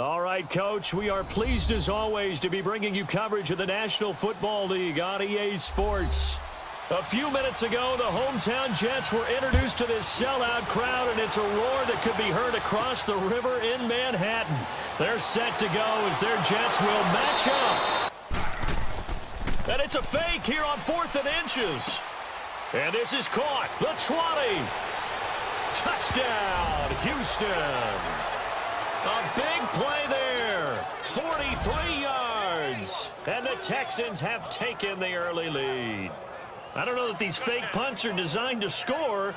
All right, Coach, we are pleased as always to be bringing you coverage of the National Football League on EA Sports. A few minutes ago, the hometown Jets were introduced to this sellout crowd, and it's a roar that could be heard across the river in Manhattan. They're set to go as their Jets will match up. And it's a fake here on 4th and inches. And this is caught. The 20. Touchdown, Houston. A big play there. 43 yards. And the Texans have taken the early lead. I don't know that these fake punts are designed to score,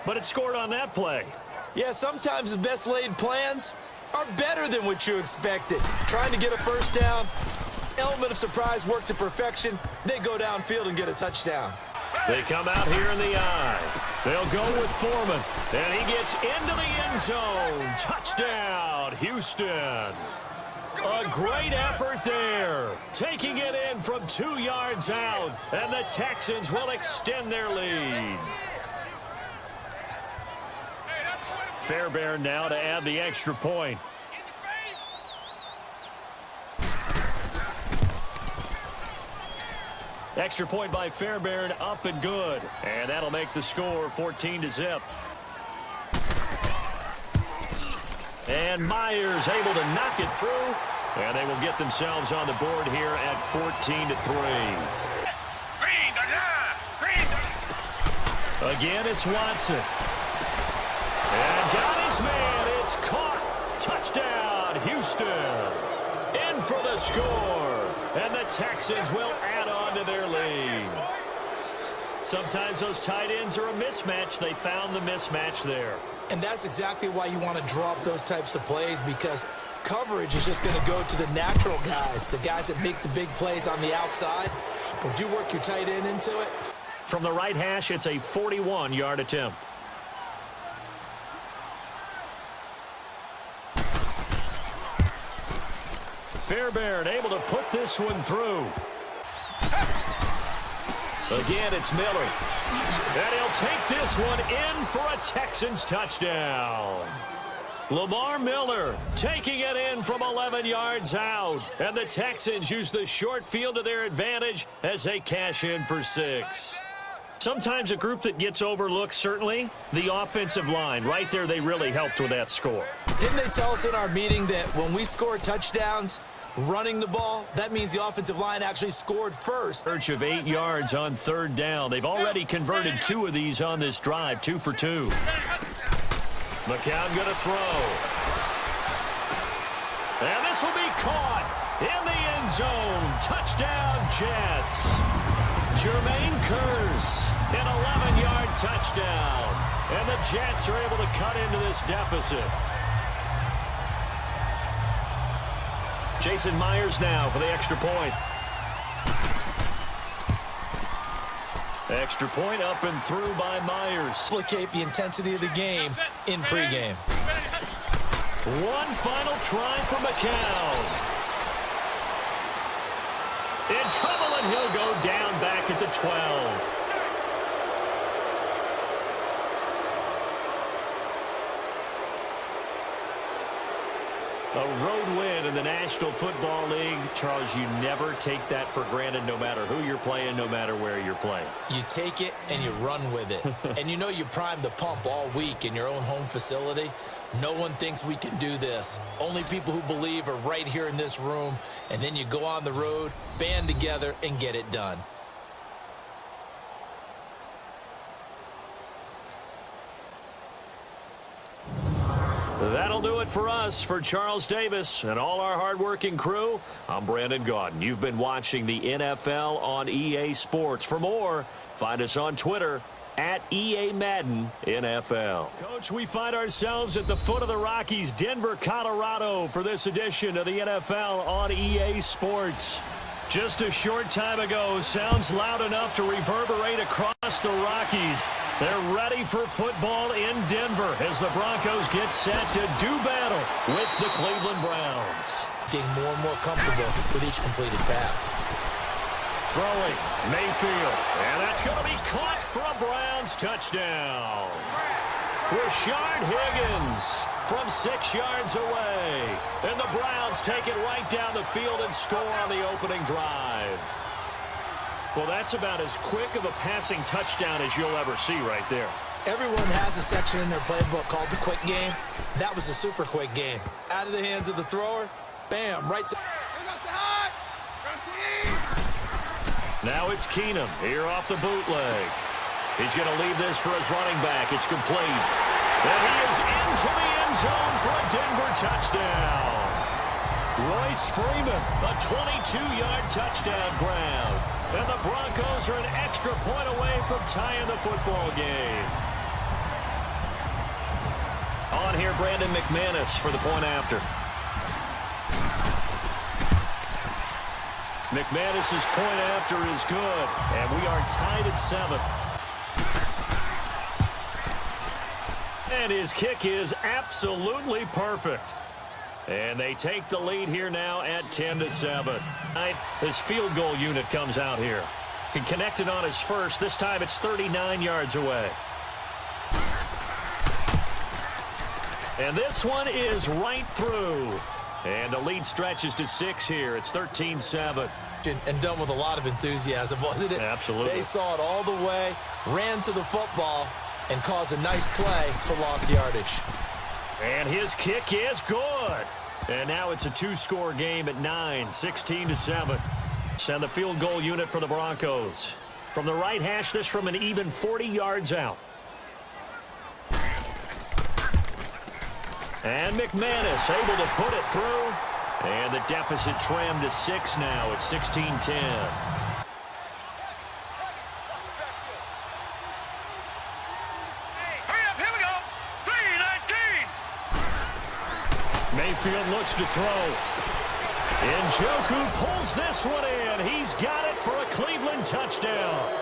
but it scored on that play. Yeah, sometimes the best laid plans are better than what you expected. Trying to get a first down, element of surprise work to perfection. They go downfield and get a touchdown. They come out here in the eye. They'll go with Foreman, and he gets into the end zone. Touchdown, Houston. A great effort there, taking it in from 2 yards out, and the Texans will extend their lead. Fairbairn now to add the extra point. Extra point by Fairbairn, up and good, and that'll make the score 14-0. And Myers able to knock it through. And they will get themselves on the board here at 14-3. Again, it's Watson. And got his man. It's caught. Touchdown, Houston. In for the score. And the Texans will add on to their lead. Sometimes those tight ends are a mismatch. They found the mismatch there. And that's exactly why you want to draw up those types of plays, because coverage is just going to go to the natural guys, the guys that make the big plays on the outside. But would you work your tight end into it? From the right hash, it's a 41-yard attempt. Fairbairn able to put this one through. Again, it's Miller. And he'll take this one in for a Texans touchdown. Lamar Miller taking it in from 11 yards out. And the Texans use the short field to their advantage as they cash in for 6. Sometimes a group that gets overlooked, certainly, the offensive line. Right there, they really helped with that score. Didn't they tell us in our meeting that when we score touchdowns, running the ball, that means the offensive line actually scored first? Search of 8 yards on 3rd down. They've already converted 2 of these on this drive, 2 for 2. McCown going to throw. And this will be caught in the end zone. Touchdown, Jets. Jermaine Kearse, an 11-yard touchdown. And the Jets are able to cut into this deficit. Jason Myers now for the extra point. Extra point up and through by Myers. Replicate the intensity of the game in pregame. One final try for McCown. In trouble, and he'll go down back at the 12. A road win in the National Football League. Charles, you never take that for granted, no matter who you're playing, no matter where you're playing. You take it and you run with it. And you know you primed the pump all week in your own home facility. No one thinks we can do this. Only people who believe are right here in this room. And then you go on the road, band together, and get it done. That'll do it for us. For Charles Davis and all our hardworking crew, I'm Brandon Gaudin. You've been watching the NFL on EA Sports. For more, find us on Twitter at EA Madden NFL. Coach, we find ourselves at the foot of the Rockies, Denver, Colorado, for this edition of the NFL on EA Sports. Just a short time ago, sounds loud enough to reverberate across the Rockies. They're ready for football in Denver as the Broncos get set to do battle with the Cleveland Browns. Getting more and more comfortable with each completed pass. Throwing, Mayfield, and that's going to be caught for a Browns touchdown. Rashard Higgins from 6 yards away. And the Browns take it right down the field and score on the opening drive. Well, that's about as quick of a passing touchdown as you'll ever see right there. Everyone has a section in their playbook called the quick game. That was a super quick game. Out of the hands of the thrower, bam, right to... Now it's Keenum here off the bootleg. He's going to leave this for his running back. It's complete. And he is into the end zone for a Denver touchdown. Royce Freeman, a 22-yard touchdown grab. And the Broncos are an extra point away from tying the football game. On here, Brandon McManus for the point after. McManus's point after is good, and we are tied at 7. And his kick is absolutely perfect. And they take the lead here now at 10-7. His field goal unit comes out here. He connected on his first. This time it's 39 yards away. And this one is right through. And the lead stretches to 6 here. It's 13-7. And done with a lot of enthusiasm, wasn't it? Absolutely. They saw it all the way, ran to the football, and caused a nice play for lost yardage. And his kick is good. And now it's a 2-score game at 9, 16-7. And the field goal unit for the Broncos. From the right hash, this from an even 40 yards out. And McManus able to put it through. And the deficit trimmed to 6 now. It's 16-10. Mayfield looks to throw. Njoku pulls this one in. He's got it for a Cleveland touchdown.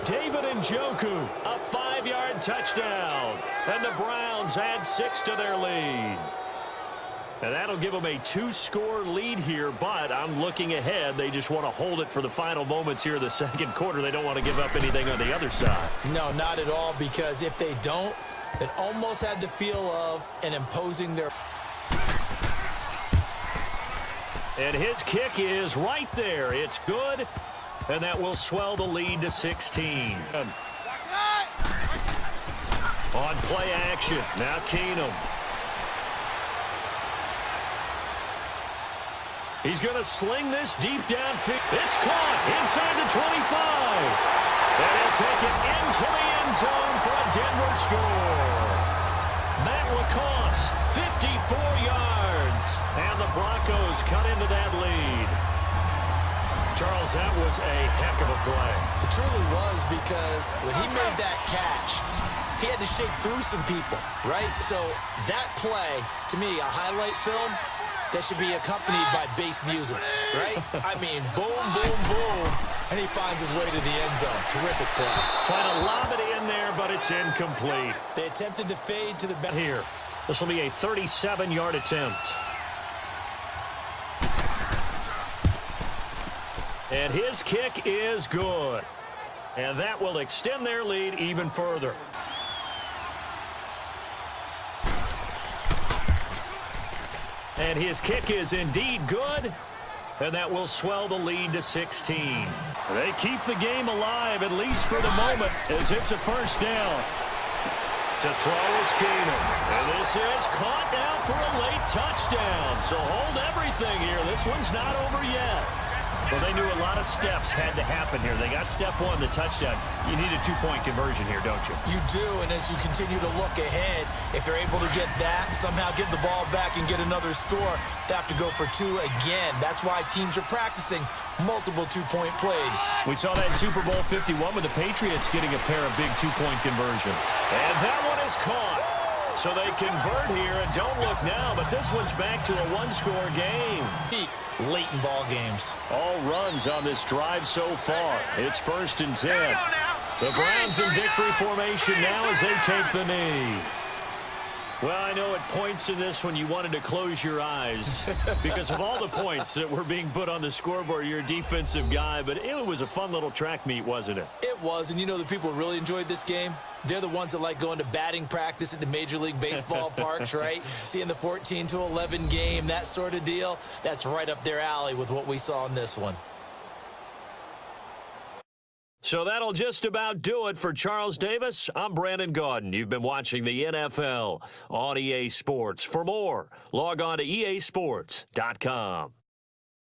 David Njoku, a 5-yard touchdown. And the Browns add 6 to their lead. And that'll give them a 2-score lead here, but I'm looking ahead. They just want to hold it for the final moments here of the second quarter. They don't want to give up anything on the other side. No, not at all, because if they don't, it almost had the feel of an imposing their... And his kick is right there. It's good, and that will swell the lead to 16. On play action, now Keenum. He's going to sling this deep downfield. It's caught inside the 25. And he'll take it into the end zone for a Denver score. Matt LaCosse, 54 yards. And the Broncos cut into that lead. Charles, that was a heck of a play. It truly was, because when he made that catch, he had to shake through some people, right? So that play, to me, a highlight film, that should be accompanied by bass music, right? I mean, boom, boom, boom, and he finds his way to the end zone. Terrific play. Trying to lob it in there, but it's incomplete. They attempted to fade to the back. Here, this will be a 37-yard attempt. And his kick is good. And that will extend their lead even further. And his kick is indeed good, and that will swell the lead to 16. They keep the game alive, at least for the moment, as it's a first down. To throw is Keenum. And this is caught now for a late touchdown. So hold everything here. This one's not over yet. Well, they knew a lot of steps had to happen here. They got step 1, the touchdown. You need a 2-point conversion here, don't you? You do, and as you continue to look ahead, if they're able to get that, somehow get the ball back and get another score, they have to go for 2 again. That's why teams are practicing multiple 2-point plays. We saw that Super Bowl 51 with the Patriots getting a pair of big 2-point conversions. And that one is caught. So they convert here, and don't look now, but this one's back to a 1-score game. Late in ball games. All runs on this drive so far. It's 1st and 10. The Browns in victory formation now as they take the knee. Well, I know at points in this one you wanted to close your eyes because of all the points that were being put on the scoreboard. You're a defensive guy, but it was a fun little track meet, wasn't it? It was, and you know the people who really enjoyed this game? They're the ones that like going to batting practice at the Major League Baseball parks, right? Seeing the 14-11 game, that sort of deal. That's right up their alley with what we saw in this one. So that'll just about do it for Charles Davis. I'm Brandon Gaudin. You've been watching the NFL on EA Sports. For more, log on to easports.com.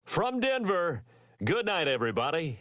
From Denver, good night, everybody.